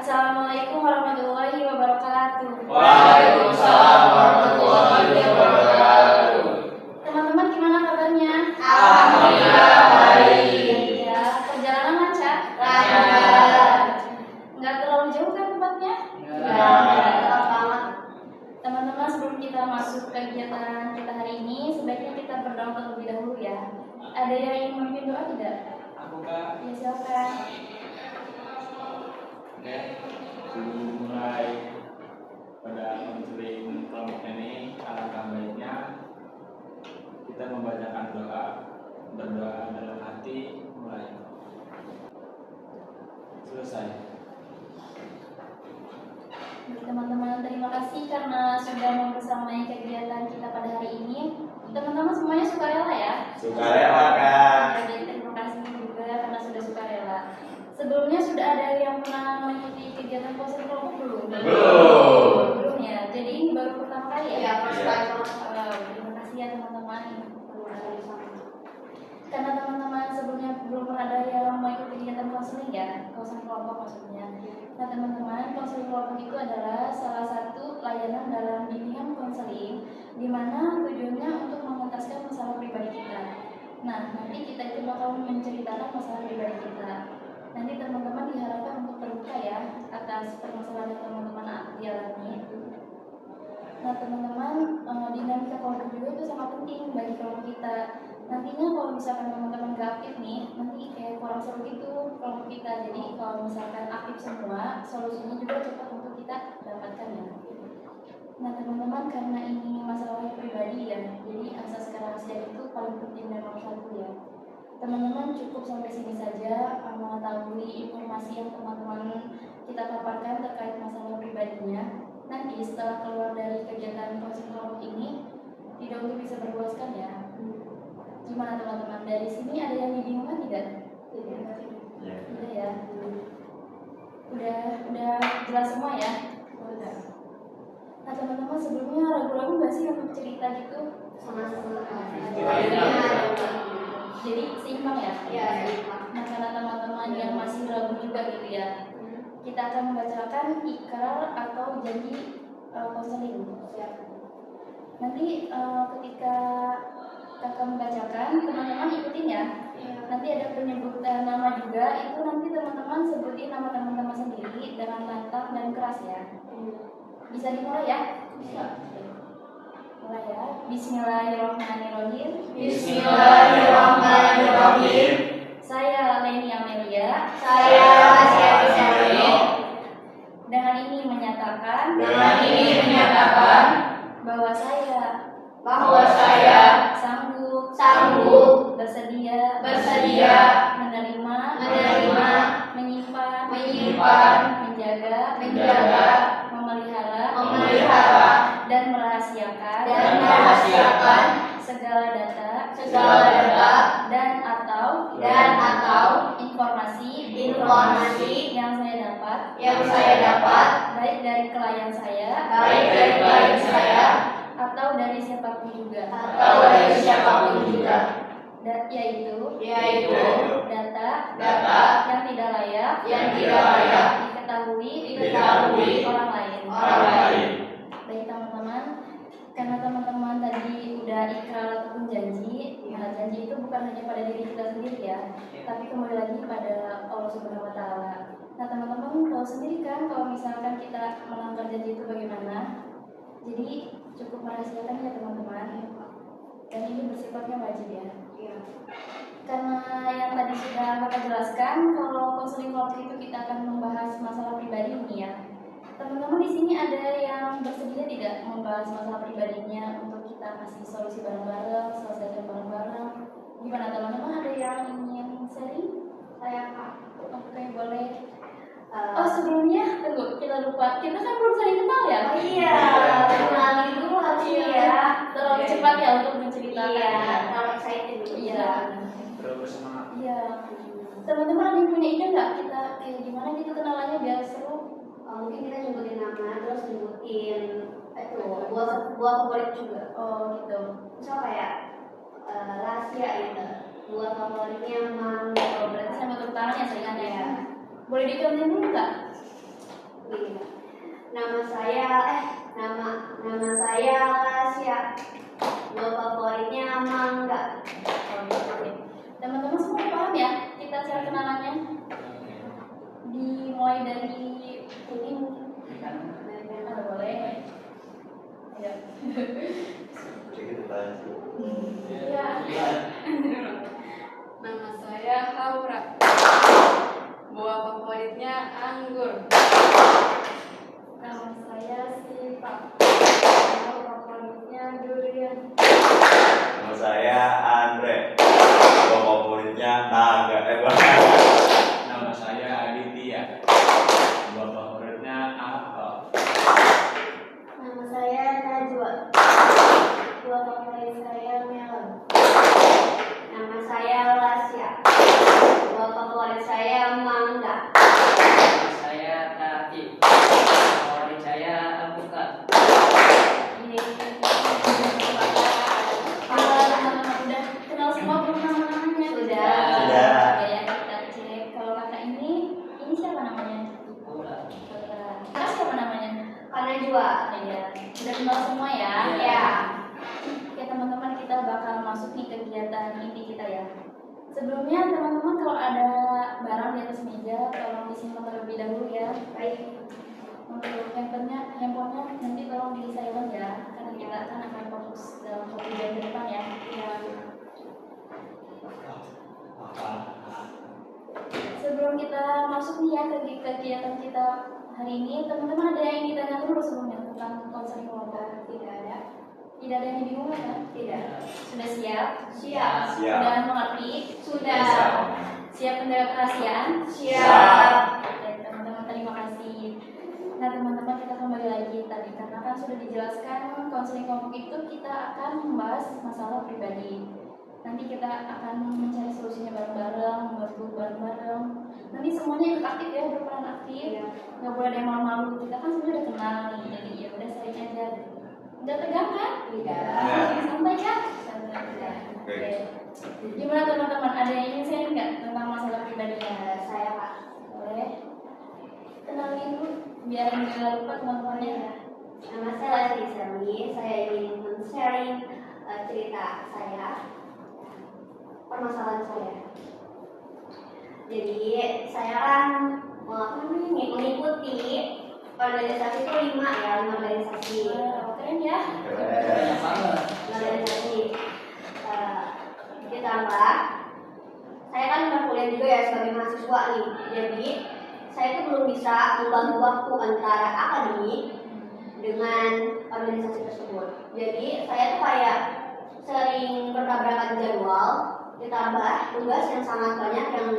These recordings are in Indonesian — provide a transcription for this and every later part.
Assalamualaikum warahmatullahi wabarakatuh. Waalaikumsalam warahmatullahi wabarakatuh. Teman-teman gimana kabarnya? Alhamdulillah baik. Ya, perjalanan lancar? Lancar. Nggak terlalu jauh kan tempatnya? Enggak. Teman-teman, sebelum kita masuk kegiatan kita hari ini, sebaiknya kita berdoa terlebih dahulu ya. Ada yang ingin memimpin doa tidak? Aku Kak. Ya, silakan. Oke. Sebelum mulai pada konseling kelompok ini, alangkah baiknya kita membacakan doa, berdoa dalam hati, mulai. Selesai. Teman-teman, terima kasih karena sudah membersamai kegiatan kita pada hari ini. Teman-teman semuanya sukarela ya? Sukarela Kak. Jadi terima kasih juga karena sudah sukarela. Sebelumnya sudah ada yang pernah mengikuti kegiatan konseling kelompok belum? Belum ya. Jadi ini baru pertama kali ya? Iya, first time. Terima kasih ya teman-teman. Karena teman-teman sebelumnya belum pernah ada yang mengikuti kegiatan konseling ya, konseling kelompok maksudnya. Nah teman-teman, konseling kelompok itu adalah salah satu layanan dalam bimbingan konseling di mana tujuannya untuk mengentaskan masalah pribadi kita. Nah nanti kita itu bakal menceritakan masalah pribadi kita. Nanti teman-teman diharapkan untuk terbuka ya atas permasalahan yang teman-teman dialami. Nah teman-teman, dinamika kelompok juga itu sangat penting bagi kelompok kita. Nantinya kalau misalkan teman-teman gak aktif nih, nanti kayak kurang seru gitu kelompok kita. Jadi kalau misalkan aktif semua, solusinya juga cepat untuk kita dapatkan ya. Nah teman-teman, karena ini masalah pribadi ya, jadi asas kerahasiaan itu paling penting dan nomor satu ya. Teman-teman cukup sampai sini saja mengetahui informasi yang teman-teman kita paparkan terkait masalah pribadinya. Nanti setelah keluar dari kegiatan konseling kelompok ini, tidak untuk bisa berluaskan ya. Gimana teman-teman? Dari sini ada yang dibingungkan tidak? Tidak ya. Udah jelas semua ya? Udah. Nah teman-teman, sebelumnya ragu-ragu nggak sih untuk cerita gitu? Sama-sama. Jadi seimbang ya? Iya, seimbang. Nah karena teman-teman yang masih ragu juga gitu ya, kita akan membacakan ikrar atau janji konseling. Nanti ketika kakak membacakan, teman-teman ikutin ya. Nanti ada penyebutan nama juga, itu nanti teman-teman sebutin nama teman-teman sendiri dengan lantang dan keras ya. Bisa dimulai ya? Bisa. Mulai ya. Bismillahirrahmanirrahim. Bismillahirrahmanirrahim. Saya Leni Amelia. Saya Asia Bisari. Dengan ini menyatakan bahwa saya sanggup bersedia menerima, menyimpan, menjaga, memelihara, dan merahasiakan segala data dan atau informasi yang saya dapat baik dari klien saya atau dari siapapun juga. Yaitu data yang tidak layak diketahui orang lain. Baik teman-teman, karena teman-teman tadi udah ikrar ataupun janji, nah janji itu bukan hanya pada diri kita sendiri ya, tapi kembali lagi pada Allah Subhanahu Wa Taala. Nah teman-teman tahu sendiri kan kalau misalkan kita melanggar janji itu bagaimana? Jadi cukup merahasiakan ya teman-teman. Dan ini bersifatnya wajib ya. Karena yang tadi sudah Kakak jelaskan, kalau konseling kelompok itu kita akan membahas masalah pribadi ini ya. Teman-teman di sini ada yang bersedia tidak membahas masalah pribadinya untuk kita kasih solusi bareng-bareng, selesaikan bareng-bareng. Gimana teman-teman, ada yang ingin sharing? Saya Kak. Oke, boleh. Sebelumnya, tunggu, kita lupa. Kita kan belum saling kenal ya? Iya, kenalin dulu harusnya ya. Terlalu cepat ya untuk menceritakan. Iya, terlalu excited. Iya. Terlalu semangat. Iya. Teman-teman ada yang punya ide nggak kita kayak gimana gitu kenalannya biar seru? Mungkin kita nyebutin nama, terus nyebutin buah favorit juga. Oh gitu. Misal kayak rahasia gitu. Buah favoritnya mango. Oh, berarti sama tepuk tangan ya seringannya ya. Boleh dicontohin dulu nggak? Ya. Nama saya Haura. Buah favoritnya anggur. Nama saya Siva. Buah favoritnya durian. Nama saya Andre. Buah favoritnya naga. Nama saya Aditya. Buah favoritnya apel. Nama saya Najwa. Buah favorit saya melon. Nama saya Lasya. Buah favorit saya mangga. Nama saya Tati. Favorit saya alpukat. Udah kenal semua belum nama-namanya? Sudah. Sudah. Oke, ya kita cek. Kalau kakak ini siapa namanya? Bola. Kakak siapa namanya? Najwa. Iya. Udah kenal semua ya? Ya. Oke teman-teman, kita bakal masuk nih kegiatan inti kita ya. Sebelumnya teman-teman kalau ada barang di atas meja tolong disimpan terlebih dahulu ya. Baik. Untuk handphonenya nanti tolong di silent ya, karena kita akan fokus dalam 1 jam ke depan ya. Sebelum kita masuk nih ya ke kegiatan kita hari ini, teman-teman ada yang ditanya dulu sebelumnya tentang konseling kelompok? Tidak ada. Tidak ada yang dibingungkan kan? Tidak. Sudah siap? Siap. Siap. Sudah mengerti? Sudah. Siap menjaga kerahasiaan? Siap. Oke teman-teman, terima kasih. Nah teman-teman, kita kembali lagi tadi karena kan sudah dijelaskan konseling kelompok itu kita akan membahas masalah pribadi. Nanti kita akan mencari solusinya bareng-bareng, membantu bareng-bareng. Nanti semuanya ikut aktif ya, berperan aktif. Nggak boleh ada yang malu-malu. Kita kan sebenarnya udah kenal nih, jadi ya udah sharing aja. Nggak tegang kan? Tidak. Santai kan? Santai. Oke. Gimana teman-teman? Ada yang ingin sharing nggak tentang masalah pribadinya? Saya Pak. Boleh. Kenalin dulu, biar nggak lupa teman-temannya ya. Nama saya Leslie Sherly. Saya ingin men-sharing cerita saya, permasalahan saya. Jadi saya kan mengikuti organisasi itu 5 organisasi. Keren ya. Banyak banget. Organisasi. Ditambah saya kan berkuliah juga ya sebagai mahasiswa nih. Jadi saya itu belum bisa membagi waktu antara akademik dengan organisasi tersebut. Jadi saya tuh kayak sering bertabrakan jadwal, ditambah tugas yang sangat banyak yang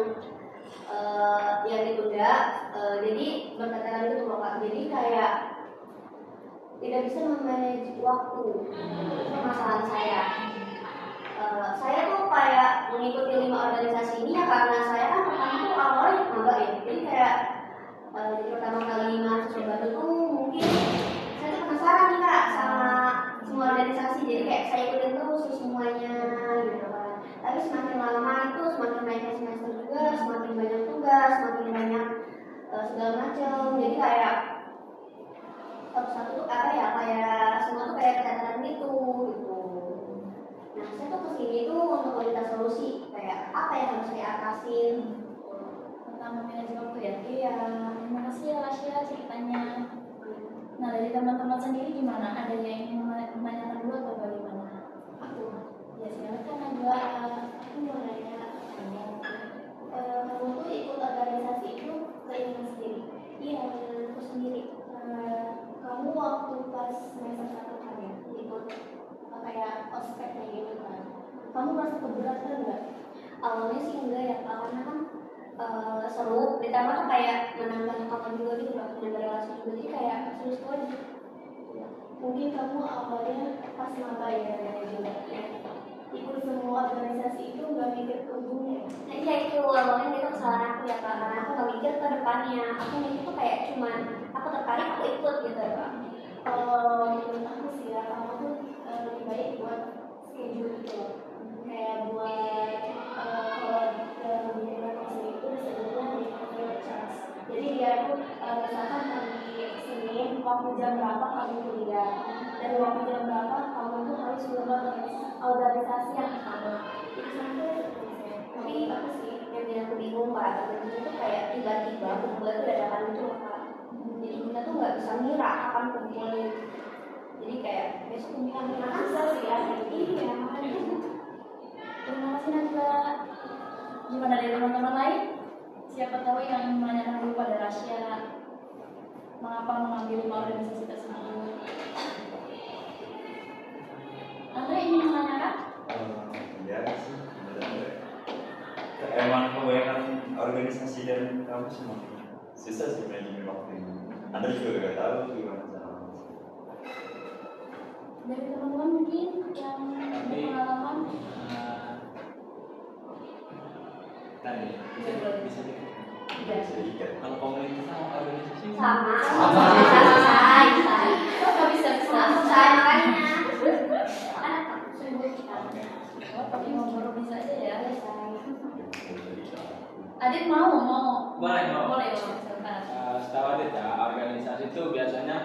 ditunda, jadi berkaitan itu loh Kak. Jadi kayak tidak bisa memanage waktu. Itu masalah saya. Saya tuh kayak mengikuti 5 organisasi ini ya karena saya kan pertama tuh awalnya maba ya. Jadi kayak jadi pertama kali masuk baru tuh mungkin saya tuh penasaran nih Kak sama semua organisasi. Jadi kayak saya ikutin terus semuanya gitu kan. Tapi semakin lama itu semakin naiknya semester juga, semakin banyak tugas, semakin banyak segala macam. Jadi kayak satu-satu tuh kayak semua tuh kayak keteteran gitu. Nah saya tuh kesini tuh untuk meminta solusi kayak apa yang harus saya atasin Tentang memanage waktu ya. Iya. Terima kasih ya Lasya ceritanya. Nah dari teman-teman sendiri gimana? Ada yang ingin menanyakan dulu atau bagaimana? Aku Ya silakan Najwa. aku mau nanya kamu tuh ikut organisasi itu keinginan sendiri? Iya, keinginan aku sendiri. Kamu waktu pas semester 1 kan ya ikut kayak ospek kayak gitu kan, kamu merasa keberatan nggak? Awalnya sih enggak ya Kak, karena kan seru, ditambah tuh kayak menambah kawan juga gitu loh, menambah relasi juga, jadi kayak seru aja. Mungkin kamu awalnya pas maba ya juga ya, ikut semua organisasi itu nggak mikir ke ujungnya. Nah iya itu awalnya itu kesalahan aku ya Kak, karena aku nggak mikir ke depannya. Aku mikir tuh kayak cuman aku tertarik aku ikut gitu ya Kak. Kalau menurut aku sih ya, kamu tuh lebih baik buat schedule gitu loh. Kayak buat kalau di konseling itu disebutnya di chance. Jadi dia tuh misalkan hari Senin waktu jam berapa kamu kuliah, dan waktu jam berapa kamu tuh harus organisasi yang sama. Itu sampai tapi apa sih yang bikin aku bingung Pak, itu tuh kayak tiba-tiba berubah tuh dadakan itu loh Pak. Jadi kita tuh nggak bisa ngira kapan kumpulin. Jadi kayak besok bimbingan susah sih ya. Iya, makanya. Terima kasih Najwa. Gimana dari teman-teman lain? Siapa tahu yang ingin menanyakan dulu pada Rasya mengapa mengambil organisasi tersebut. Anda ingin menanyakan? Ya sih, benar-benar. Emang kebanyakan organisasi dan kampus emang susah sih manajemen waktu ini. Anda juga gak tahu gimana caranya. Dari teman-teman mungkin yang berpengalaman. Tadi bisa Iya. kalau komunitas sama organisasi Sama. Sama. Selesai. Kok bisa Selesai makanya. Anak sibuk kita. Oh, tapi ngobrol bisa aja ya. Selesai. Adit mau. Boleh. Boleh. Silakan. Setahu Adit ya, organisasi itu biasanya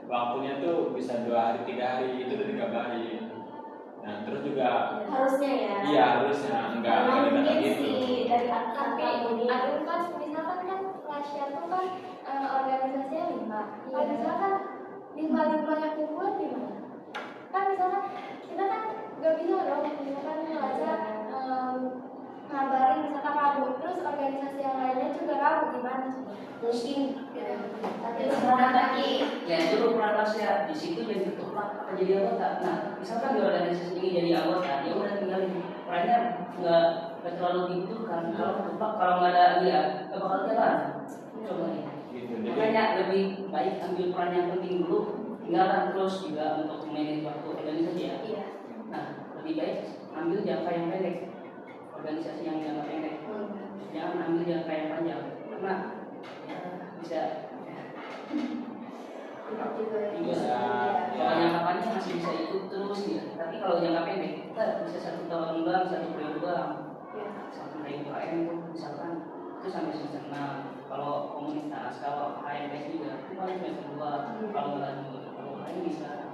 waktunya tuh bisa 2 hari 3 hari, itu udah dikabarin. Nah terus juga Harusnya ya. iya harusnya enggak Mungkin ada gitu. sih dari Tapi ini. aku kan misalkan kan Rasya tuh kan organisasinya 5. Kalau misalkan 5 yang kumpulan gimana? Kan misalkan kita kan gak bisa dong misalkan Rasya ngabarin misalkan Rabu terus organisasi yang lainnya juga Rabu gimana coba? Mungkin tapi Sebenarnya lagi. Ya itu peran Rasya di situ jadi ketua apa jadi anggota. Nah misalkan di organisasi ini jadi anggota, ya udah tinggal perannya nggak terlalu dibutuhkan. Kalau ketua kalau nggak ada dia nggak bakal jalan. Coba nih. Gitu. Jadi Makanya lebih baik ambil peran yang penting dulu, tinggalkan terus juga untuk manage waktu organisasi ya. iya. Nah lebih baik ambil jangka yang pendek, organisasi yang jangka pendek. Jangan ambil jangka yang panjang karena ya, bisa bisa kalau jangka panjang masih bisa ikut terus ya. Tapi kalau jangka pendek kita bisa 1 tahun doang, 1 periode doang. Sampai UKM tuh misalkan itu sampai semester 6. Kalau komunitas, kalau HMS juga itu paling semester 2. Kalau nggak lanjut, kalau lain bisa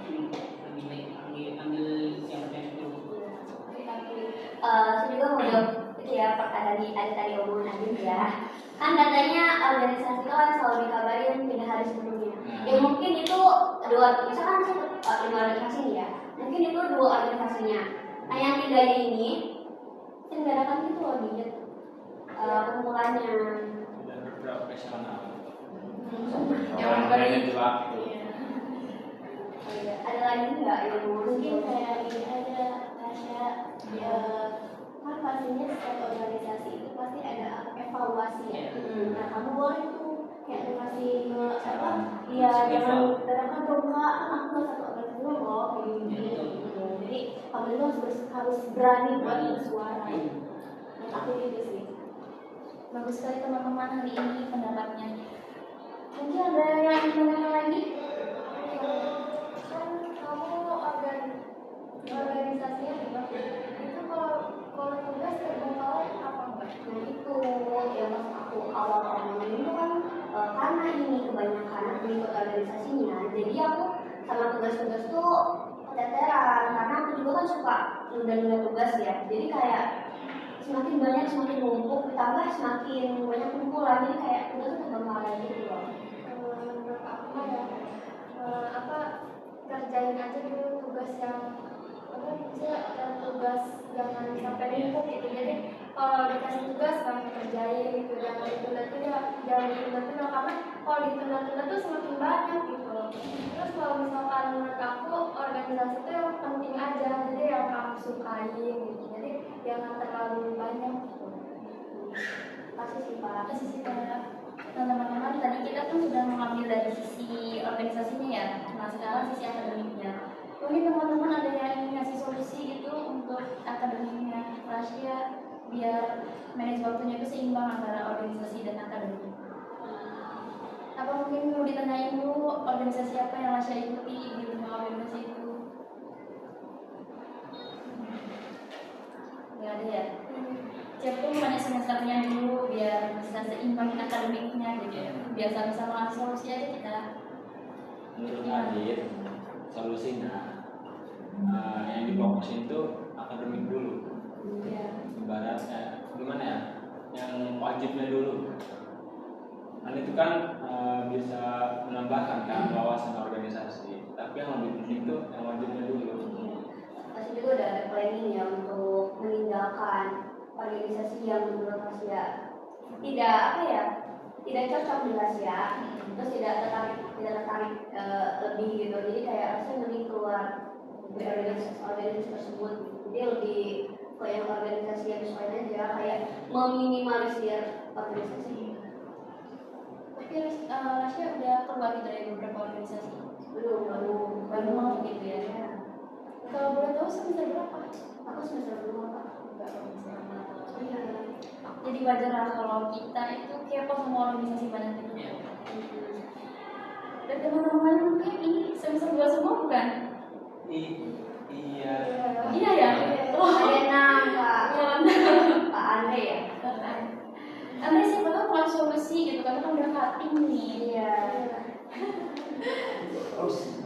lebih baik ambil yang pendek dulu. Saya juga mau jawab itu ya pertanyaan tadi omongan Adit ya. Kan katanya organisasi itu kan selalu dikabarin 3 hari sebelumnya. Ya mungkin itu misalkan saya 5 organisasi nih ya. Mungkin itu 2 organisasinya. Nah yang 3-nya ini selenggarakan itu loh diet kumpulannya. dan profesional. Yang manage waktu. Ada lagi nggak yang Mungkin kayak ini ada Rasya kan pastinya setiap organisasi itu pasti ada evaluasi ya. Nah kamu boleh tuh kayak ngasih ke apa? Iya jangan terangkan dong kak, aku nggak satu organisasi loh kayak gini. Jadi kamu itu harus berani buat bersuara. Menurut aku gitu sih. Bagus sekali teman-teman hari ini pendapatnya. Mungkin ada yang ingin menanyakan lagi? Kan kamu organisasinya gimana? Itu kalau tugas terbengkalai apa enggak? Nah itu ya pas aku awal ngomongin itu kan karena ini kebanyakan aku ikut organisasinya, jadi aku sama tugas-tugas tuh keteteran karena aku juga kan suka nunda-nunda tugas ya, jadi kayak semakin banyak semakin numpuk ditambah semakin banyak kumpulan jadi kayak tugas tuh terbengkalai gitu loh. Menurut aku ya kerjain aja dulu tugas yang tugas jangan sampai numpuk gitu. Jadi kalau dikasih tugas langsung kerjain gitu, jangan ditunda-tunda karena kalau ditunda-tunda tuh semakin banyak gitu. Terus kalau misalkan menurut aku organisasi itu yang penting aja, jadi yang kamu sukain gitu. Jadi jangan terlalu banyak gitu. Kasih sih Pak. Apa sih Pak? Nah teman-teman tadi kita kan sudah mengambil dari sisi organisasinya ya. Nah sekarang sisi akademiknya. Mungkin teman-teman ada yang ingin ngasih solusi gitu untuk akademiknya Rasya biar manage waktunya itu seimbang antara organisasi dan akademik. Apa mungkin mau ditanyain dulu organisasi apa yang Rasya ikuti di rumah organisasi itu? Nggak ada ya? Siapa tuh banyak semesternya dulu biar bisa seimbang akademiknya gitu ya. Biar sama-sama ngasih solusi aja kita. Menurut Adit, solusinya yang difokusin tuh akademik dulu. Ibaratnya gimana ya? Yang wajibnya dulu. kan itu kan bisa menambahkan kan wawasan organisasi, tapi yang lebih penting itu yang wajibnya dulu. Pasti juga udah ada planning ya untuk meninggalkan organisasi yang menurut Asia tidak cocok di Asia, terus tidak tertarik lebih gitu. Jadi kayak Asia lebih keluar dari organisasi tersebut. Jadi lebih ke yang organisasi yang sesuai aja, kayak meminimalisir organisasi. Tapi Rasya udah keluar gitu dari beberapa organisasi. Baru mau gitu ya. Kalau boleh tahu semester berapa? Aku semester 2 Kak. Iya. Jadi wajar lah kalau kita itu kepo sama organisasi banyak itu. Dan teman-teman mungkin ini semester 2 semua bukan? Iya. Iya ya. Ada 6 Kak. Pak Andre ya. Andre siapa tahu punya solusi gitu karena kan udah cutting nih. Iya.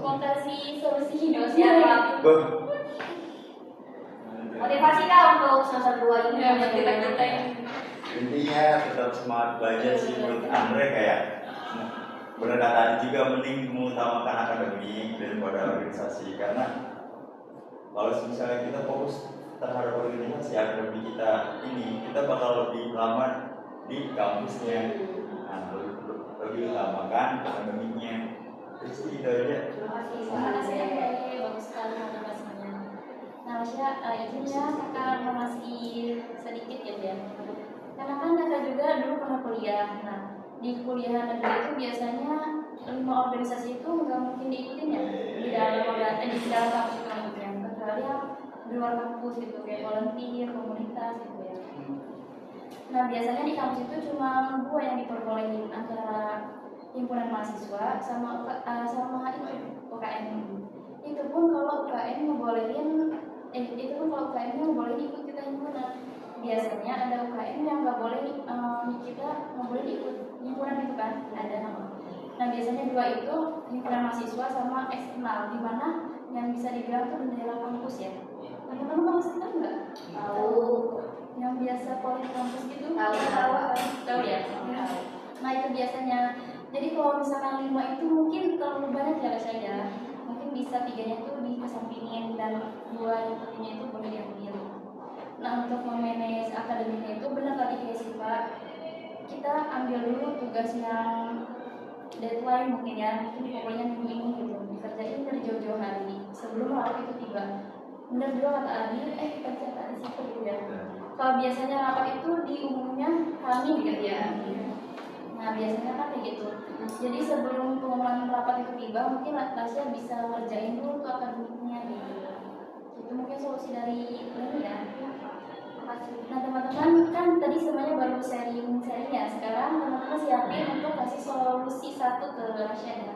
Mau kasih solusi hidup Siapa? Bang, Motivasi Kak untuk semester 2 ini. Ya, buat kita ini. intinya tetap semangat belajar sih menurut Andre, kayak bener kata Adi juga, mending mengutamakan akademik daripada organisasi, karena kalau misalnya kita fokus terhadap organisasi akademik kita ini, kita bakal lebih lama di kampusnya. Nah, lebih utamakan akademiknya. Terus itu aja. Terima kasih. Terima kasih ya, bagus sekali motivasinya. Nah, Rasya, izin ya kakak masih sedikit gitu ya. Karena kan kakak juga dulu pernah kuliah. Nah, di kuliah negeri itu biasanya 5 organisasi itu nggak mungkin diikutin ya di dalam kampus itu maksudnya, kecuali yang di luar kampus gitu kayak volunteer, komunitas gitu ya. Nah, biasanya di kampus itu cuma 2 yang diperbolehin, antara himpunan mahasiswa sama itu UKM. Itu pun kalau UKM ngebolehin ikut kita himpunan. Biasanya ada UKM yang nggak boleh kita nggak boleh ikut himpunan itu kan ada. Nah, biasanya 2 itu himpunan mahasiswa sama eksternal, di mana yang bisa dibilang tuh bendera kampus ya. Teman-teman kampus kita nggak? Tahu. Yang biasa politik kampus gitu? Tahu ya. Nah, itu biasanya. Jadi kalau misalkan 5 itu mungkin terlalu banyak ya saja. Mungkin bisa 3-nya itu dikesampingin dan 2 yang pentingnya itu boleh diambil. Nah, untuk memanage akademiknya itu benar tadi kayak sih Pak. Kita ambil dulu tugas yang deadline mungkin ya, mungkin pokoknya minggu ini gitu. Dikerjain dari jauh-jauh hari sebelum rapat itu tiba. Benar juga kata Adi, kerja di situ gitu ya. Kalau biasanya rapat itu di umumnya kami gitu ya. Nah, biasanya kan kayak gitu. Jadi sebelum pengumuman rapat itu tiba, mungkin Tasya bisa ngerjain dulu tuh akademiknya gitu. Itu mungkin solusi dari ini ya. Nah, teman-teman kan tadi semuanya baru sharing ya. Sekarang teman-teman siapin untuk kasih solusi satu ke Tasya ya.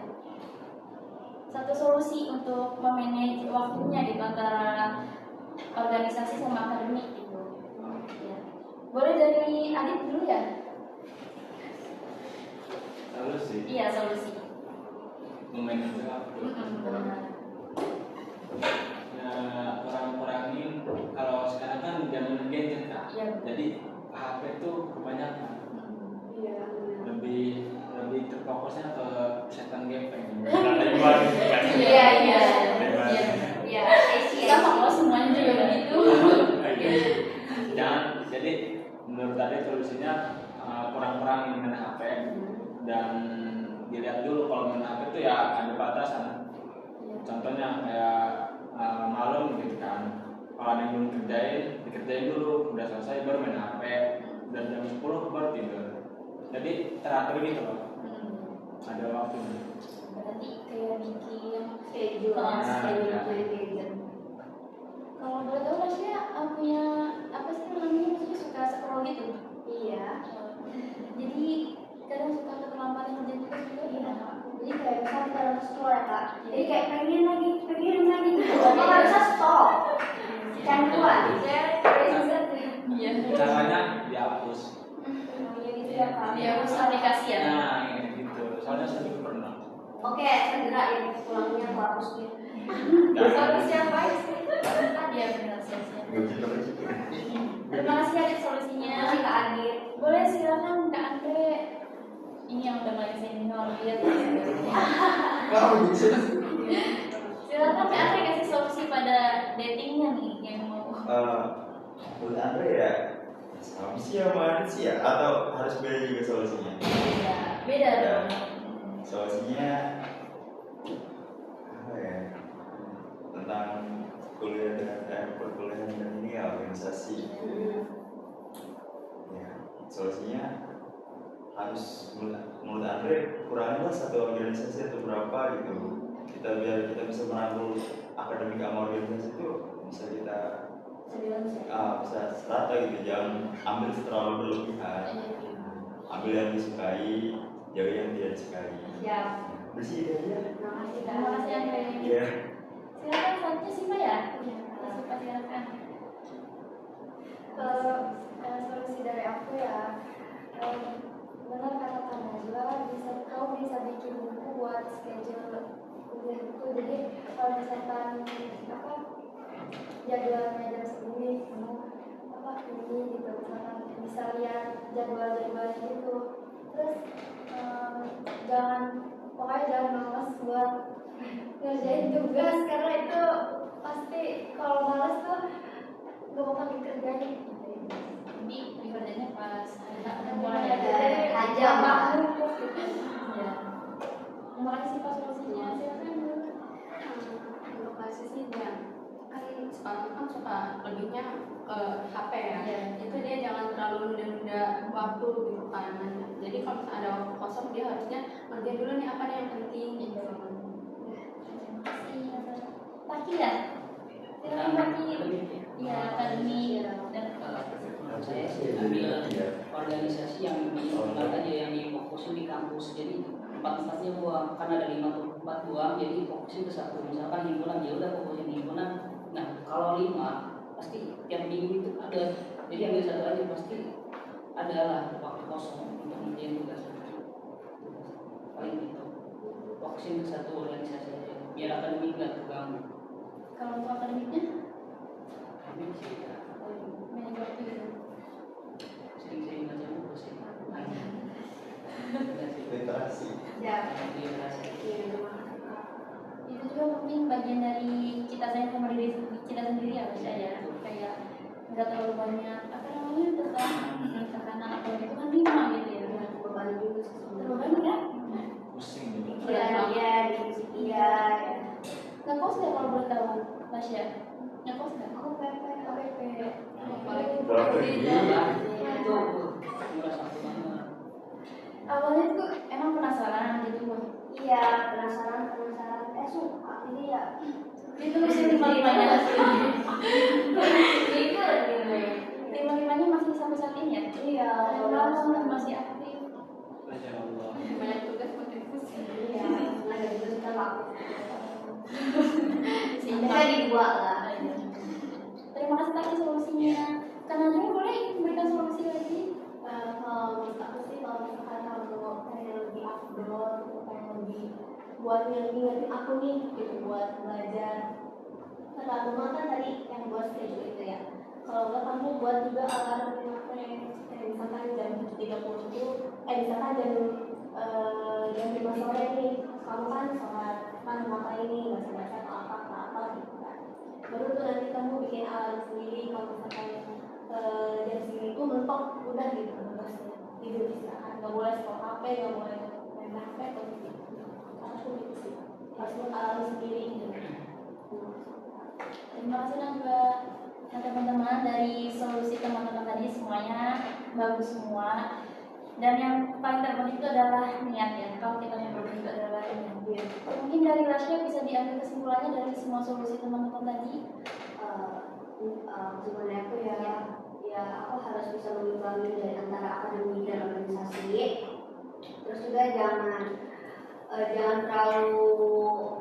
Satu solusi untuk memanage waktunya gitu antara organisasi sama akademik gitu. Ya. Boleh dari Adit dulu ya? Solusi. Iya, solusi. Memanage waktu. Ya, kurang-kurangin. Kalau sekarang kan zaman gadget Kak. Iya. Jadi HP itu kebanyakan. Iya. Lebih terfokusnya ke setan gepeng. Iya. Iya. Sama kalau semuanya juga begitu. Jangan. Jadi menurut tadi solusinya kurang-kurangin main HP. Dan dilihat dulu kalau main HP itu ya ada batasan. Contohnya kayak malam gitu kan, kalau ada yang belum dikerjain dulu, udah selesai baru main HP, dan jam 10 baru tidur. Jadi teratur gitu loh, ada waktunya. Berarti kayak bikin Schedule. kalau boleh tahu Rasya punya apa sih namanya, maksudnya suka scroll gitu? Iya. Jadi kadang suka keterlambatan kerjaan juga Iya. ya. Jadi kayak misalnya kita harus scroll ya Kak. Jadi kayak pengen lagi gitu. Kalau nggak bisa stop. Canduan. Iya. Caranya dihapus. Gitu ya Kak. Dia harus aplikasi ya. Nah, kayak gitu. Soalnya saya juga pernah. Oke, segera ya pulangnya aku hapusnya. Solusi apa sih? Dia benar solusinya. Terima kasih Adit solusinya. Terima kasih Kak Adit. Boleh silakan Kak Andre. ini yang udah main senior lihat. Kamu bisa. Silakan Pak Andre kasih solusi pada datingnya nih yang mau. Menurut Andre ya sama sih ya mana sih ya atau harus beda juga solusinya? Beda Ya, dong. solusinya apa ya? Tentang kuliah dan perkuliahan dan ini ya, organisasi. Ya, solusinya harus menurut Andre kurangnya satu organisasi atau berapa gitu. Biar kita bisa merangkul akademik sama organisasi itu bisa kita bisa serata gitu, jangan ambil terlalu berlebihan, ambil yang disukai, jaga yang tidak disukai. Siap. Bersih aja. Terima kasih Andre. Iya. Silakan selanjutnya Siva ya. Siva silakan. Solusi dari aku ya, benar kata Kak Najwa, kau bisa bikin buku buat schedule kuliah itu. Jadi kalau misalkan apa jadwalnya jam segini, kamu apa ini gitu, misalkan bisa lihat jadwal-jadwalnya gitu. Terus pokoknya jangan malas buat ngerjain tugas, karena itu pasti kalau malas tuh gak bakal dikerjain. Jadi dikerjanya pas ada Mulai mulai aja, Mbak. Ya. Terima kasih Pak solusinya. Silakan Bu. Untuk kasih sih dia kan sekarang kan suka lebihnya ke HP ya. Iya. Itu dia jangan terlalu nunda-nunda waktu gitu kan. Jadi kalau misalnya ada waktu kosong dia harusnya ngerjain dulu nih apa nih yang penting gitu. Paki ya? Silakan Paki. Iya, akademi dan Kalau saya sih ambil organisasi yang ditinggal aja, yang difokusin di kampus. Jadi empat-empatnya buang, kan ada 5 atau 4 buang, jadi fokusin ke satu. Misalkan himpunan, ya udah fokusin di himpunan. Nah kalau 5 pasti tiap minggu itu ada. Jadi ambil satu aja, pasti ada lah waktu kosong untuk ngerjain tugas. Paling gitu, fokusin ke satu organisasi aja, biar akademik nggak terganggu. kalau untuk akademiknya Akademik sih ya, manajer waktu itu. sering-sering baca buku sih. Literasi. Ya. Itu juga mungkin bagian dari kita sayang sama diri kita sendiri ya Mas ya, kayak nggak terlalu banyak apa namanya tekanan apa itu kan 5 gitu ya, Beban juga sih. terlalu banyak ya. Pusing juga. Iya, diskusi iya. Ngekos nggak kalau boleh tahu Tasya? Ngekos nggak? Aku PP. Berapa Itu murah satu banget. Awalnya tuh emang penasaran gitu loh. Iya, penasaran. Suka ini ya. Ditulisin 5-5-nya itu lagi 5-5-nya masih sampai saat ini ya? Iya, Kalau masih aktif. Masya Allah. Banyak tugas makin pusing. Iya, nggak ada juga kita laku. Sehingga Bisa di dua lah. terima kasih lagi solusinya. Karena Andre boleh memberikan solusi lagi. Kalau menurut aku sih kalau misalkan kamu pengen lebih upload, pengen lebih buat yang ngingetin aku nih gitu buat belajar. Kalau rumah kan tadi yang buat schedule itu ya. Kalau enggak kamu buat juga alarm di HP. Misalkan jam 7.30 itu, misalkan jam 5 sore nih, kamu kan sholat, kan ngapain nih, baca-baca apa gitu kan. Baru tuh nanti kamu bikin alarm sendiri kalau misalkan jam segini tuh mentok udah gitu, terus tidur istirahat, nggak boleh scroll HP, nggak boleh main HP atau gitu. Aku gitu sih, harus buat alarm sendiri gitu. Terima kasih Nangga. Nah teman-teman, dari solusi teman-teman tadi semuanya bagus semua. Dan yang paling terpenting itu adalah niat ya. Kalau kita mau berbagi itu adalah niat. Mungkin dari Rasya bisa diambil kesimpulannya dari semua solusi teman-teman tadi. Sebenarnya aku ya aku harus bisa mengimbangi dari antara akademik dan organisasi. Terus juga jangan terlalu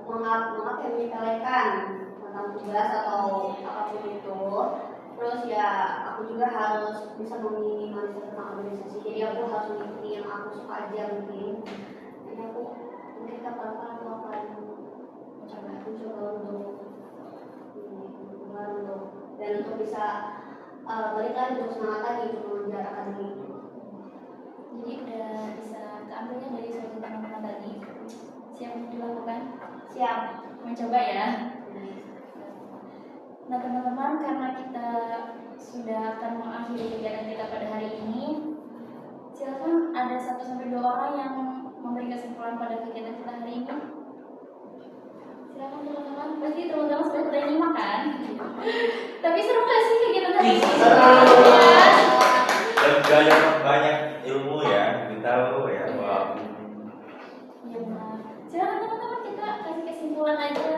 menyepelekan tentang tugas atau apapun itu. Terus ya aku juga harus bisa meminimalisir tentang organisasi. Jadi aku harus mengikuti yang aku suka aja mungkin. Jadi aku mungkin kapan-kapan aku akan mencoba untuk dan untuk bisa balik lagi untuk semangat lagi untuk mengejar akademik. Jadi udah bisa keambil Siap. mencoba ya. Nah teman-teman, karena kita sudah akan mengakhiri kegiatan kita pada hari ini, silakan ada 1-2 orang yang memberi kesimpulan pada kegiatan kita hari ini. Silakan teman-teman, pasti teman-teman sudah pernah nyimak kan? Tapi seru gak sih kegiatan hari ini? Dan banyak ilmu ya, kita tahu ya. Wah. Iya benar. Silakan teman-teman, kita kasih kesimpulan aja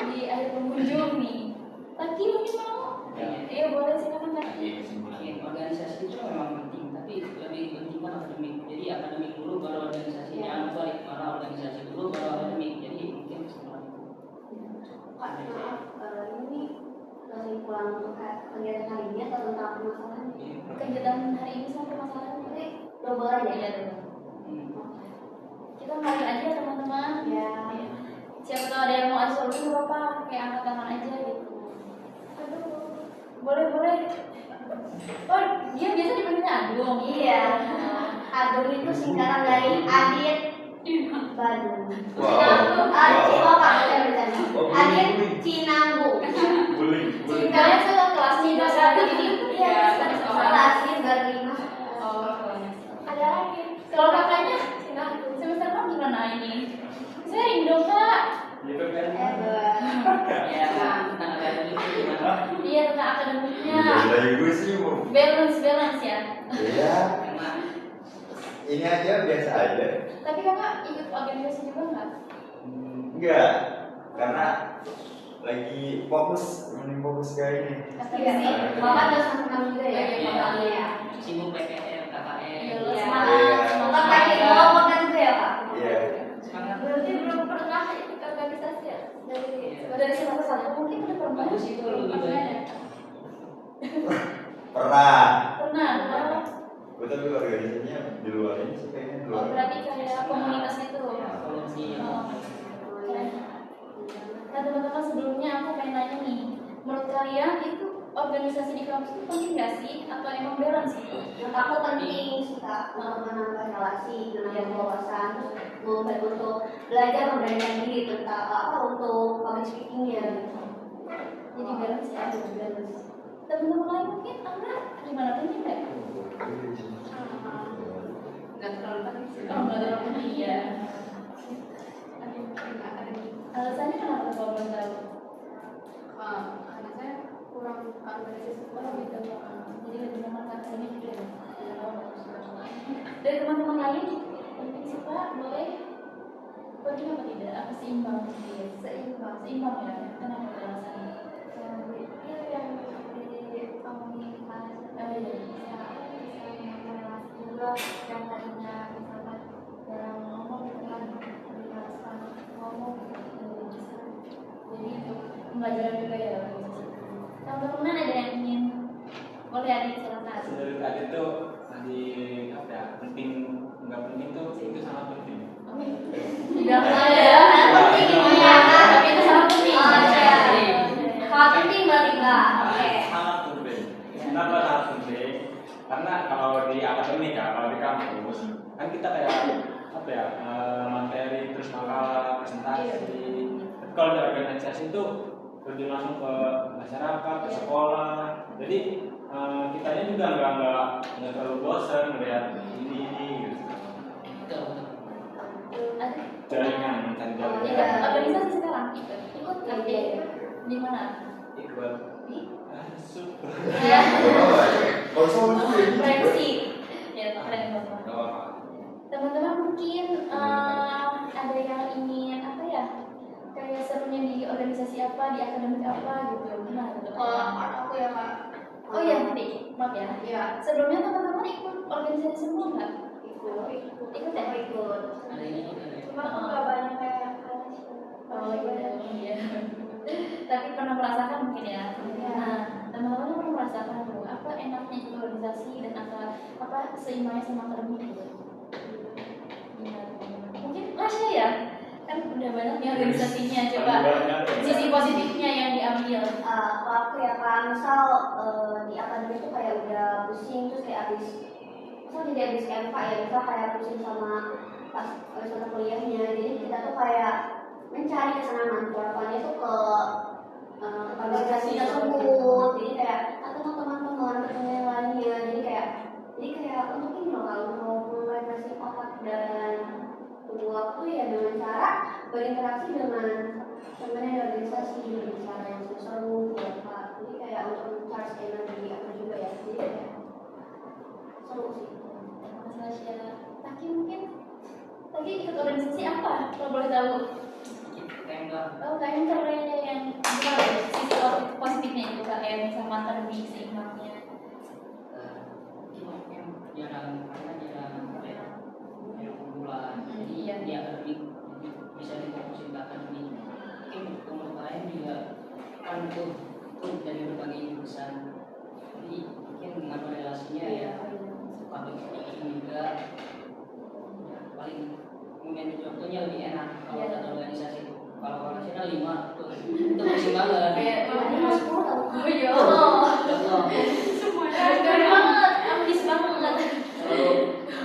di akhir pengunjung nih. Taki mungkin mau? Iya boleh, silakan Taki. Organisasi itu memang penting, tapi lebih penting kan akademik. Jadi akademik dulu baru organisasinya, balik malah organisasi dulu baru akademik. Jadi mungkin semua itu. Pak, maaf, ini kesimpulan untuk kegiatan hari ini atau tentang permasalahannya? Kegiatan hari ini sama permasalahan ini Double aja ya teman. Kita ngalir aja ya teman-teman. Ya. Siapa tahu ada yang mau asuh solusi nggak apa-apa, kayak angkat tangan aja gitu. Boleh. Oh, dia biasa dipanggilnya Agung. Iya. Agung itu singkatan dari Adit Badung. Wow. Adit Cinanggu. Bullying. Kalian suka kelas nih dosa ini? Iya, kelas baru 5. Oh, Ada lagi. kalau kakaknya semester 6 gimana ini? Saya rindu kak. Gitu kan. Ya, tentang akademik itu gimana? Iya tentang akademiknya. Dari gue sih mau. Balance ya. Iya. Karena Ini aja biasa aja. Tapi kakak ikut organisasi juga nggak? Enggak, karena lagi mending fokus ke ini. Iya, Bapak udah sama juga ya. Iya. sibuk PPL, KKN. Iya. Bapak lagi ngomong kan juga ya Pak? Iya. Semangat. Berarti belum pernah ikut organisasi ya? Dari semester 1 mungkin udah pernah. Bagus itu lebih baik. Pernah. Pernah. Gue tapi organisasinya di luar ini sih kayaknya di luar. Oh, berarti kayak komunitas gitu. Volunteer. Oh, keren. Nah teman-teman, sebelumnya aku pengen nanya nih, menurut kalian itu organisasi di kampus itu penting nggak sih atau emang balance gitu? Menurut aku penting sih Kak, untuk menambah relasi, menambah wawasan, untuk belajar memberanikan diri tentang untuk public speakingnya. Jadi balance ya, balance. Teman-teman lain mungkin Amra gimana, penting nggak? Nggak terlalu penting sih. Oh nggak terlalu penting ya. Alasannya kenapa kalau belum tahu? Karena saya kurang organisasi Gitu. Jadi lebih nyaman ini gitu ya. Dari teman-teman lain penting sih Pak, boleh? Penting apa tidak? Apa seimbang? Seimbang ya. Kenapa alasannya? Itu yang di komunikasi Iya. bisa relasi juga yang tadinya misalkan dalam ngomong itu kan dijelaskan ngomong bisa. Jadi itu pembelajaran juga ya. Teman-teman ada yang ingin boleh Adik silakan. Dari tadi tuh apa ya, penting nggak penting tuh itu sangat penting. Tidak ada. Penting ya kan? Tapi itu sangat penting. Oh, iya. Kalau penting berarti enggak. Oke. Sangat penting. Kenapa sangat penting? Karena kalau di akademik ya, kalau di kampus kan kita kayak apa ya, materi terus makalah presentasi. Tapi kalau di organisasi itu terjun langsung ke masyarakat, ke sekolah. Jadi kitanya juga nggak terlalu bosan melihat ini gitu. Jaringan, mencari Ikut jaringan. organisasi sekarang ikut Iya. di mana? Ikut. Di Super. Kalau soal itu Reaksi. Ya keren banget. Gak apa-apa. Teman-teman mungkin ada yang ingin apa ya, kayak serunya di organisasi apa, di akademik apa gitu, gimana gitu? Kalau aku ya Kak. Oh iya nanti, maaf ya. Iya. Sebelumnya teman-teman ikut organisasi semua nggak? Ikut ya? Ikut. Ada yang ikut ada yang Cuma aku nggak banyak kayak Oh iya. Tapi pernah merasakan mungkin ya. Nah, teman-teman pernah merasakan tuh apa enaknya ikut organisasi dan apa seimbangnya sama akademik gitu. Gimana teman-teman? Mungkin Rasya ya, kan udah banyak nih organisasinya, coba sisi positifnya yang diambil. Kalau aku ya Kak, misal di akademik itu kayak udah pusing terus kayak jadi habis MK ya, misal kayak pusing sama pas masa kuliahnya, jadi kita tuh kayak cari kesenangan, keluarkannya tuh ke organisasi tersebut. Jadi kayak ketemu teman-teman, ketemu yang lainnya. Jadi kayak untuk ini loh, kalau mau merefreshi otak dan tunggu waktu ya dengan cara berinteraksi dengan teman yang organisasi dengan cara yang seru, buat jadi kayak untuk charge energi aku juga ya. Jadi kayak seru sih. Mas Tasya, Taki mungkin Taki ikut organisasi apa? Kalau boleh tahu? Tengah. Oh, kayaknya caranya yang gimana ya? Sisi positifnya itu KM sama akademik seimbangnya. Jarang apa ya, yang unggulan. Jadi Iya. dia akademik bisa difokusin ke akademik. Mungkin untuk lain juga kan tuh dari berbagai jurusan. Jadi mungkin mengatur relasinya ya. Kalau ini juga ya, paling mungkin contohnya lebih enak kalau satu organisasi itu. Kalau organisasi ada 5 tuh itu pusing banget. Kayak Ini 10 tahun. oh iya. Semuanya Keren banget, ambis banget. Kalau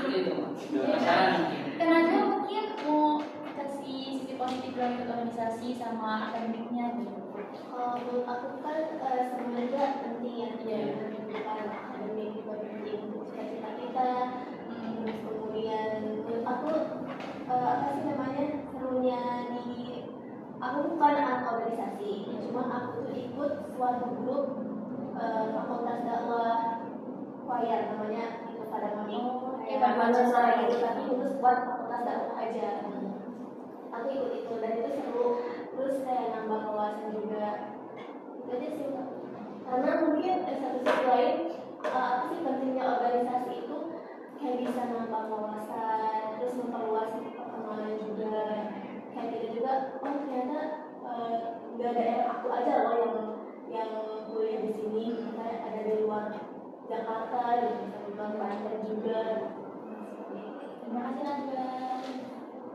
itu masalah mungkin. Karena juga mungkin mau kasih sisi positif dalam ikut organisasi sama akademiknya gitu. Kalau menurut aku kan sebenarnya penting ya, bukan akademik juga penting untuk cita-cita kita. Terus kemudian menurut aku apa sih namanya serunya di aku bukan anak organisasi, cuma aku tuh ikut suatu grup fakultas dakwah choir namanya itu pada monik. Iya, Pada sore gitu, tapi khusus buat fakultas dakwah aja. Aku ikut itu dan itu seru, terus kayak nambah wawasan juga. Itu aja sih Kak. Karena mungkin satu sisi lain apa sih pentingnya organisasi itu kayak bisa nambah wawasan, terus memperluas pertemanan juga. Kayak gitu juga, oh ternyata nggak ada daerah aku aja loh yang kuliah di sini, kayak ada dari luar Jakarta, gitu, dari Banten juga. Terima kasih Najwa.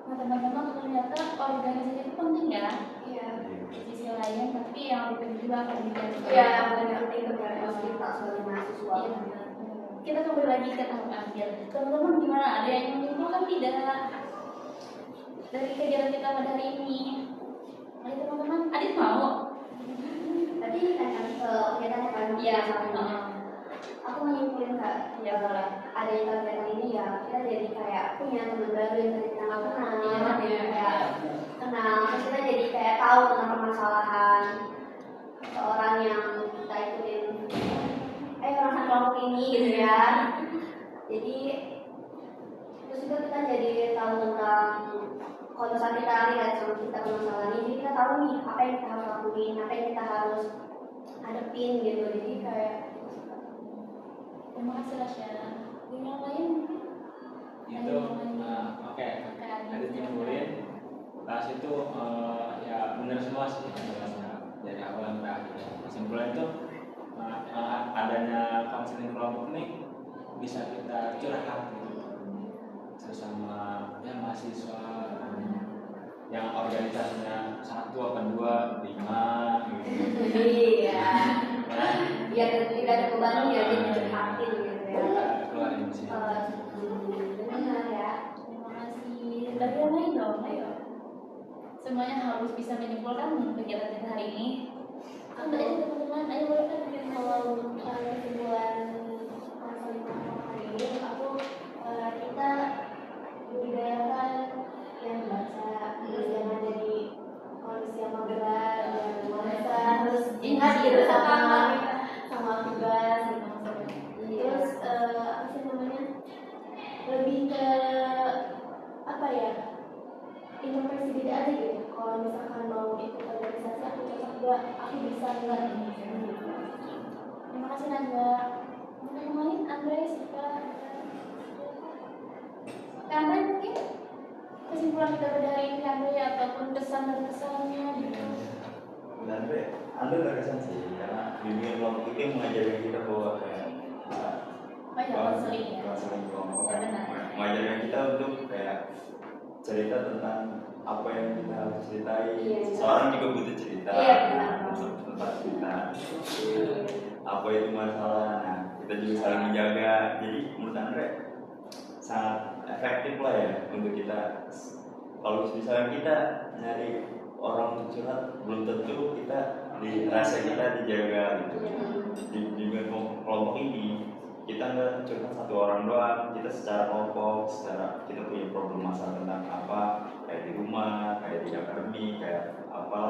Nah teman-teman ternyata organisasi itu penting ya. Iya. Di sisi lain, tapi yang lebih penting juga akademiknya juga. Iya, benar penting kepada kita sebagai mahasiswa. Iya benar. Kita kembali lagi ke tahap akhir. Teman-teman gimana? Ada yang menyimpulkan tidak dari kegiatan kita pada hari ini? Ayo teman-teman, Adit mau? Tadi kan kegiatan kan Iya. aku menyimpulkan Kak, Ya boleh. ada yang kegiatan ini ya kita jadi kayak punya teman baru yang tadi kita nggak kenal, Iya, jadi iya. kayak kenal, terus kita jadi kayak tahu tentang permasalahan seorang yang kita ikutin, orang kelompok ini gitu ya. Jadi terus juga kita jadi tahu tentang kalau misalnya kita lihat sama kita permasalahan ini, jadi kita tahu nih apa yang kita harus lakuin, apa yang kita harus hadapin gitu. Jadi kayak Terima kasih Rasya. Yang lain? Itu oke. Ada timbulin kelas itu ya benar semua sih dari awal sampai akhir. Kesimpulan itu adanya konseling kelompok ini bisa kita curhat gitu sesama ya mahasiswa yang organisasinya 1 apa 2, 5 gitu. iya, biar tidak ada beban ya jadi curhatin gitu ya. Keluarin sih. Benar ya. Terima kasih. Dari yang lain dong, ayo. Semuanya harus bisa menyimpulkan kegiatan kita hari ini. Ambil aja teman-teman, ayo boleh kan? Kalau kesimpulan konseling kelompok hari ini, aku kita budayakan yang baca, terus jangan jadi manusia mageran, jangan malas, terus ingat gitu sama tugas gitu maksudnya. Terus apa sih namanya, lebih ke apa ya, introspeksi diri aja gitu. Kalau misalkan mau ikut organisasi, aku cocok gak, aku bisa nggak gitu. Terima kasih Najwa. Yang lain, Andre, Siva. Andre mungkin kesimpulan kita pada hari ini Andre ataupun kesan dan kesannya gitu. Dan Anda terkesan sih karena bimbingan kelompok itu mengajarkan kita bahwa kayak konseling ya. konseling kelompok Ya, benar. mengajarkan kita untuk kayak cerita tentang apa yang kita harus ceritain. Iya. Seorang juga butuh cerita, Iya, benar. untuk cerita. Apa itu masalah? Nah, kita juga saling menjaga. Jadi menurut Andre sangat efektif lah ya untuk kita. Kalau misalnya kita nyari orang untuk curhat belum tentu kita di rasa kita dijaga gitu. Di kelompok ini kita nggak curhat satu orang doang, kita secara kelompok, secara kita punya problem masalah tentang apa, kayak di rumah, kayak di akademi, kayak apa.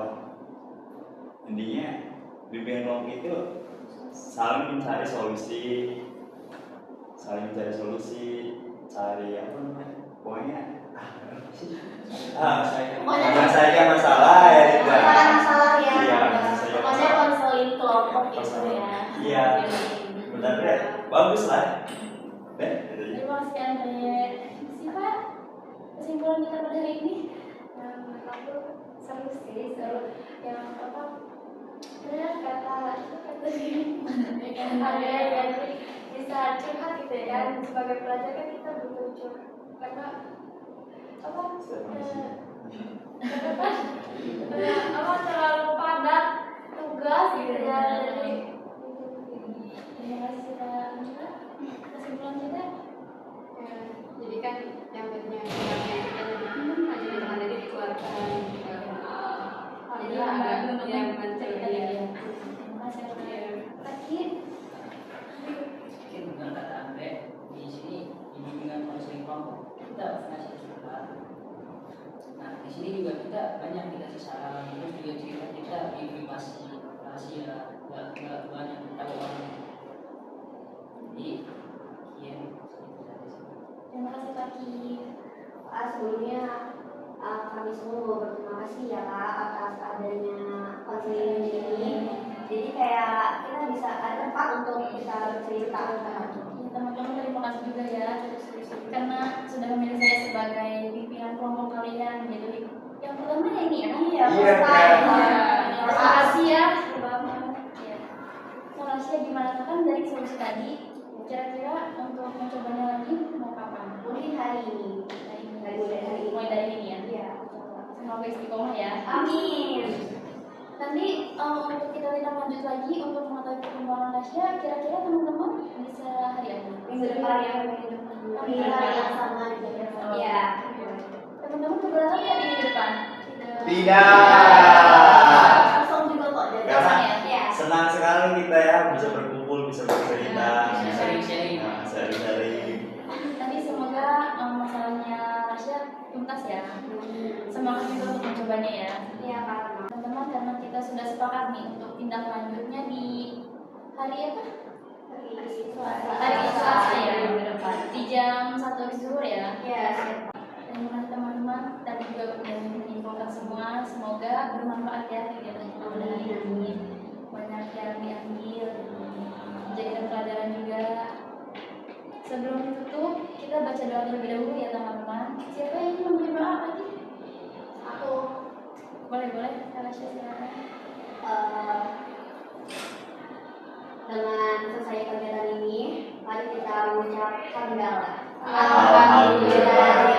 Intinya bimbingan kelompok itu saling mencari solusi, cari apa namanya, pokoknya menyelesaikan masalah ya juga. Masalah ya. Iya, Pokoknya konseling kelompok gitu ya. Iya, benar ya, bagus lah. Terima kasih Andre. Siapa kesimpulan kita pada hari ini? Aku seru sih, seru yang apa? Sebenarnya kata ada yang bisa curhat gitu ya kan. Sebagai pelajar kan kita butuh curhat karena apa? Apa terlalu padat tugas gitu ya. Terima kasih Kak. Kesimpulan kita? Ya, jadi kan yang tadinya kita lebih aja dengan tadi dikeluarkan Jadi ada untuk yang cerita mencari ya. Terima kasih Kak. Mungkin dengan kata Andre di sini bimbingan konseling kelompok kita ngasih curhat. Nah di sini juga kita banyak dikasih saran, terus juga cerita kita privasi rahasia, nggak banyak tahu orang. Jadi iya. Terima kasih Kak Ki. Sebelumnya kami semua mau berterima kasih ya Kak atas adanya konseling ini. Jadi kayak kita bisa ada tempat untuk kita bercerita. Ya, teman-teman terima kasih juga ya karena sudah memilih saya sebagai pimpinan kelompok kalian. Jadi yang pertama ya ini ya. Iya, Iya, Terima kasih ya. Terima kasih gimana kan dari solusi tadi. Kira-kira untuk mencobanya lagi mau kapan? Mungkin hari ini. Mulai dari ini ya. Iya. Semoga istiqomah ya. Amin. Nanti untuk kita tindak lanjut lagi untuk mengetahui perkembangan Tasya, kira-kira teman-teman bisa hari apa? Minggu depan ya. Di hari yang sama juga. Iya. Teman-teman keberatan nggak di minggu depan? Tidak. Langsung juga kok jadi. Karena Iya. senang sekali kita ya bisa berkumpul, bisa bercerita, Bisa sharing-sharing. sharing. Nanti semoga masalahnya Tasya tuntas ya. Semangat juga untuk mencobanya ya. Iya Kak. Teman-teman, karena kita sudah sepakat nih untuk tindak lanjutnya di hari apa? Hari Selasa ya minggu depan di jam 1 habis zuhur ya. Iya. Terima kasih teman-teman, tadi juga sudah menginfokan semua. Semoga bermanfaat ya kegiatan kita pada hari ini. Banyak yang diambil, jadikan pelajaran juga. Sebelum ditutup, kita baca doa terlebih dahulu ya teman-teman. Siapa yang ingin memberi doa lagi? Aku Boleh, Tasya silakan. dengan selesai kegiatan ini, mari kita mengucap hamdalah. Alhamdulillah.